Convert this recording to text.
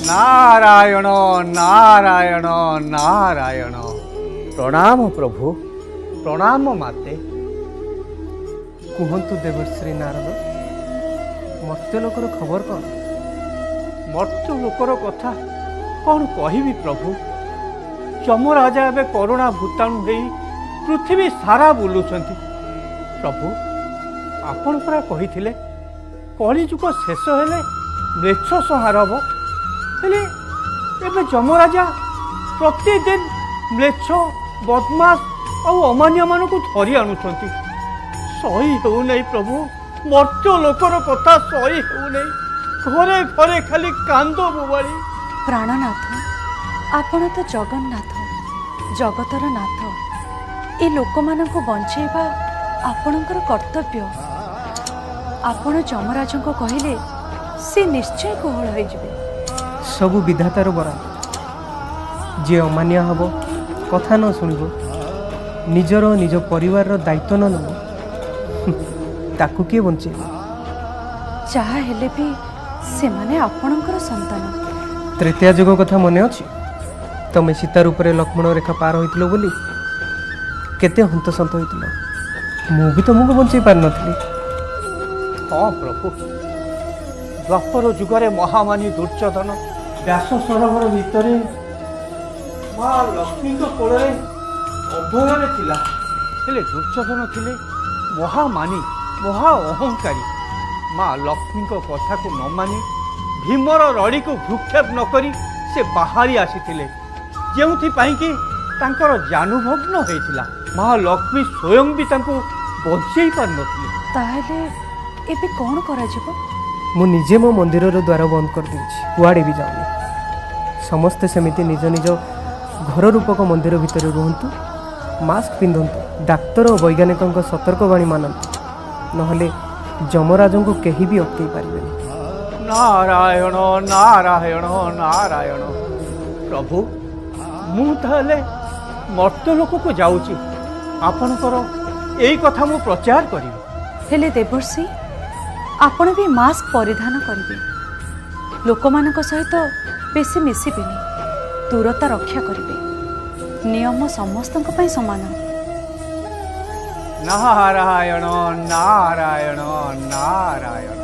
नारायण नारायण नारायण। प्रणाम प्रभु, प्रणाम माते। कुहतु देवर्षी नारद, मर्त्यलोकर खबर कौन? मर्त्यलोकर कथा कौन कहबी प्रभु। यमराजा एवं करोना भूताणु हो पृथ्वी सारा बुलुंट प्रभु। आपण परा कही कलिजुग शेष हेले म्लेच्छ संहार हम हेले एबे यमराजा प्रतिदिन म्लेच्छ बदमाश और अमान्य मान को धरी आणुंट। सही हो नहीं प्रभु, मर्त्य लोकर कथा सही हो नहीं। घरे घरे खाली कांद बोबाड़ी। प्राणनाथ, आपण तो जगन्नाथ, जगतर नाथ। ए लोक मान को बंचेबा आपणकर कर्तव्य। आपण यमराज को कहले से निश्चय कोहल हो जिवे। सबु विधातार बरा। जे अमान्य हब, कथा न शुणिब, निजर निज परिवार दायित्व न नब, ताकू किए बंचेबा? चाहा हेले भी से माने आपणकर संतान। त्रेतया जुग कथा मने अछि? तमे सीता रूप रे लक्ष्मण रेखा पार होइतिलो बोली केते हंतसंत होइतिलो। मु भी तुमको बंचै पार नथली। हाँ प्रभु, द्वापर जुगरे महामानी दुर्योधन व्यास सरोवर भितर माँ लक्ष्मी कोल अभय थिला। हेले दुर्योधन थिले महामानी, महा अहंकारी। माँ लक्ष्मी कथा को न मानी भीमर रड़ी को भ्रूक्षेप नकरी से बाहरी आसीथिले, जेउथिपाई कि तांकर जानुभग्न होइथिला। माँ लक्ष्मी स्वयं भी तांको बंचै पार नथिले। ताहले एबे कौन करा जिवो? मु निजे मो मंदिर द्वार बंद कर देछि, कुआडे भी जाऊनी। समस्ते सेमिति निज निज घर रूपक मंदिर भितर रुहंतु, मास्क पिंधंतु, डाक्तर और वैज्ञानिक सतर्कवाणी मानंतु, नहले यमराजों को केही भी अटकई पारिबेनि। नारायण नारायण नारायण। प्रभु, मु ताहले मर्त्यलोक को जाऊची। आपणकर एई कथा मु प्रचार करिबि। हेले देवर्षि, आपण भी मास्क परिधान करिवे, लोक मानक सहित बेसी मिसिबेनि, दूरता रक्षा करिवे। नियम समस्तक पई समान। नारायण नारायण नारायण।